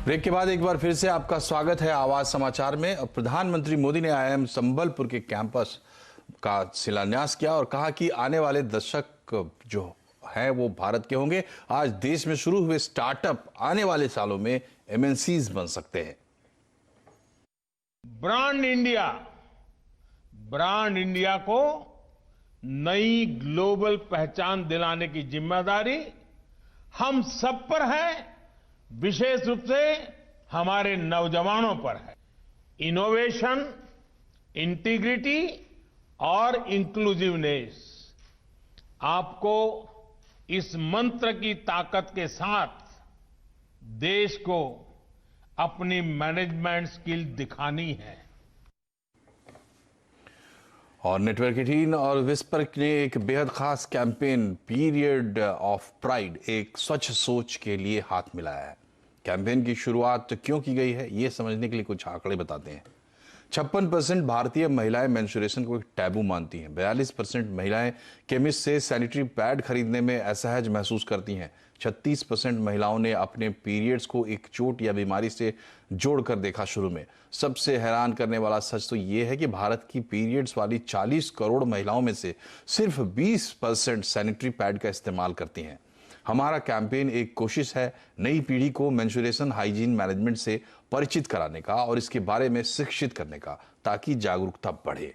Break के बाद एक बार फिर से आपका स्वागत है आवाज समाचार में। प्रधानमंत्री मोदी ने आईआईएम संबलपुर के कैंपस का शिलान्यास किया और कहा कि आने वाले दशक जो है वो भारत के होंगे। आज देश में शुरू हुए स्टार्टअप आने वाले सालों में एमएनसीज बन सकते हैं। ब्रांड इंडिया को नई ग्लोबल पहचान दिलाने की जिम्मेदारी हम सब पर है, विशेष रूप से हमारे नौजवानों पर है। इनोवेशन, इंटीग्रिटी और इंक्लूसिवनेस, आपको इस मंत्र की ताकत के साथ देश को अपनी मैनेजमेंट स्किल दिखानी है। और नेटवर्क 18 और विस्पर ने एक बेहद खास कैंपेन पीरियड ऑफ प्राइड, एक स्वच्छ सोच के लिए हाथ मिलाया है। कैंपेन की शुरुआत क्यों की गई है, ये समझने के लिए कुछ आंकड़े बताते हैं। 56% भारतीय महिलाएं मेंस्ट्रुएशन को एक टैबू मानती हैं। 42% महिलाएं केमिस्ट से सैनिटरी पैड खरीदने में असहज महसूस करती हैं। 36% महिलाओं ने अपने पीरियड्स को एक चोट या बीमारी से जोड़कर देखा शुरू में। सबसे हैरान करने वाला सच तो ये है कि भारत की पीरियड्स वाली 40 करोड़ महिलाओं में से सिर्फ 20% सैनिटरी पैड का इस्तेमाल करती हैं। हमारा कैंपेन एक कोशिश है नई पीढ़ी को मेंस्ट्रुएशन हाइजीन मैनेजमेंट से परिचित कराने का और इसके बारे में शिक्षित करने का, ताकि जागरूकता बढ़े।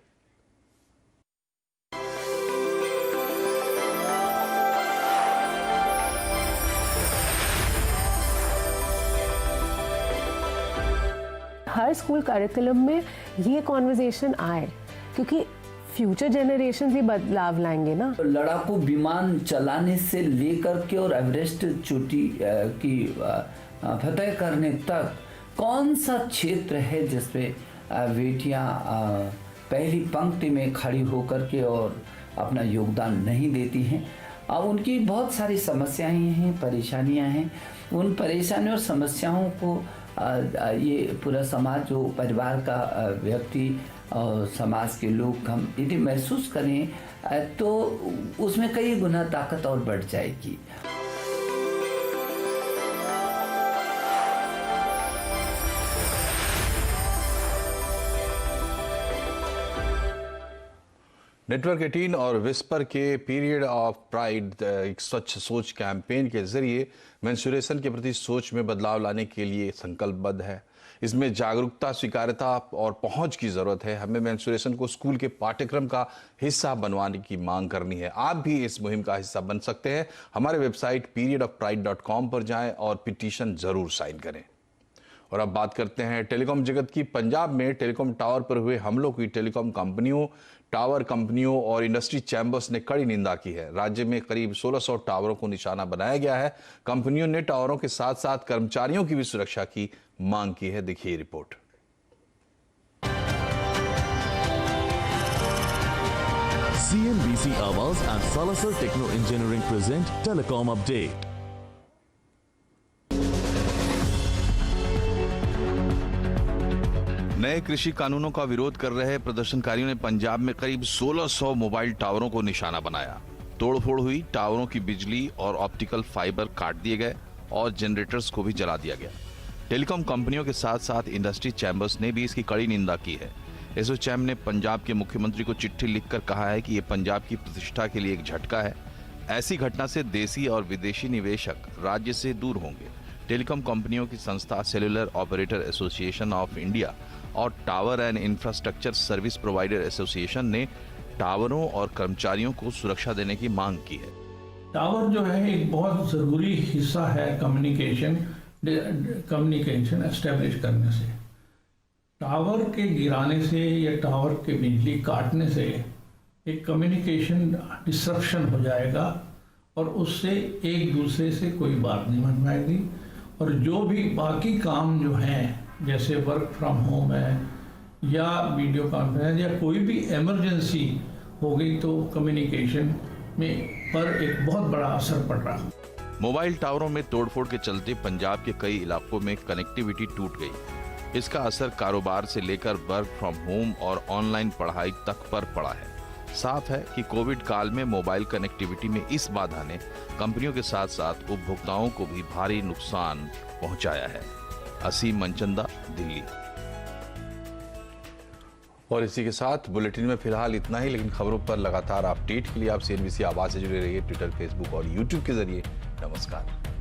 हर स्कूल करिकुलम में ये कॉन्वर्सेशन आए, क्योंकि फ्यूचर जनरेशन भी बदलाव लाएंगे ना। लड़ाकू विमान चलाने से लेकर के और एवरेस्ट चोटी की फतह करने तक कौन सा क्षेत्र है जिसमें बेटियां पहली पंक्ति में खड़ी होकर के और अपना योगदान नहीं देती हैं। अब उनकी बहुत सारी समस्याएं हैं, परेशानियां हैं। उन परेशानियों और समस्याओं को ये पूरा समाज, जो परिवार का व्यक्ति और समाज के लोग हम यदि महसूस करें तो उसमें कई गुना ताकत और बढ़ जाएगी। नेटवर्क 18 और विस्पर के पीरियड ऑफ प्राइड एक स्वच्छ सोच कैंपेन के जरिए मेंस्ट्रुएशन के प्रति सोच में बदलाव लाने के लिए संकल्पबद्ध है। इसमें जागरूकता, स्वीकार्यता और पहुंच की जरूरत है। हमें मेंस्ट्रुएशन को स्कूल के पाठ्यक्रम का हिस्सा बनवाने की मांग करनी है। आप भी इस मुहिम का हिस्सा बन सकते हैं। हमारे वेबसाइट periodofpride.com पर जाएं और पिटीशन जरूर साइन करें। और अब बात करते हैं टेलीकॉम जगत की। पंजाब में टेलीकॉम टावर पर हुए हमलों की टेलीकॉम कंपनियों, टावर कंपनियों और इंडस्ट्री चैंबर्स ने कड़ी निंदा की है। राज्य में करीब 1600 टावरों को निशाना बनाया गया है। कंपनियों ने टावरों के साथ साथ कर्मचारियों की भी सुरक्षा की मांग की है। देखिए report. CNBC Awas and Salazar Techno Engineering present Telecom Update. नए कृषि कानूनों का विरोध कर रहे प्रदर्शनकारियों ने पंजाब में करीब 1600 मोबाइल टावरों को निशाना बनाया। तोड़फोड़ हुई, टावरों की बिजली और ऑप्टिकल फाइबर काट दिए गए और जनरेटर्स को भी जला दिया गया। टेलीकॉम कंपनियों के साथ साथ इंडस्ट्री चैंबर्स ने भी इसकी कड़ी निंदा की है। एसोचैम ने पंजाब के मुख्यमंत्री को चिट्ठी लिखकर कहा है कि ये पंजाब की प्रतिष्ठा के लिए एक झटका है। ऐसी घटना से देसी और विदेशी निवेशक राज्य से दूर होंगे। टेलीकॉम कंपनियों की संस्था cellular operator association of India और tower and infrastructure service provider association ने टावरों और कर्मचारियों को सुरक्षा देने की मांग की है। टावर जो है एक बहुत जरूरी हिस्सा है कम्युनिकेशन एस्टेब्लिश करने से। टावर के गिराने से या टावर के बिजली काटने से एक कम्युनिकेशन डिस्ट्रप्शन हो जाएगा और उससे एक दूसरे से कोई बात नहीं बन पाएगी। और जो भी बाकी काम जो हैं, जैसे वर्क फ्रॉम होम है या वीडियो कॉन्फ्रेंस या कोई भी इमरजेंसी हो गई, तो कम्युनिकेशन में पर एक बहुत बड़ा असर पड़ रहा है। मोबाइल टावरों में तोड़फोड़ के चलते पंजाब के कई इलाकों में कनेक्टिविटी टूट गई। इसका असर कारोबार से लेकर वर्क फ्रॉम होम और ऑनलाइन पढ़ाई तक पर पड़ा है। साफ है कि कोविड काल में मोबाइल कनेक्टिविटी में इस बाधा ने कंपनियों के साथ साथ उपभोक्ताओं को भी भारी नुकसान पहुंचाया है। असीम मनचंदा, दिल्ली। और इसी के साथ बुलेटिन में फिलहाल इतना ही, लेकिन खबरों पर लगातार अपडेट के लिए आप CNBC आवाज से जुड़े रहिए, ट्विटर, फेसबुक और यूट्यूब के जरिए। नमस्कार।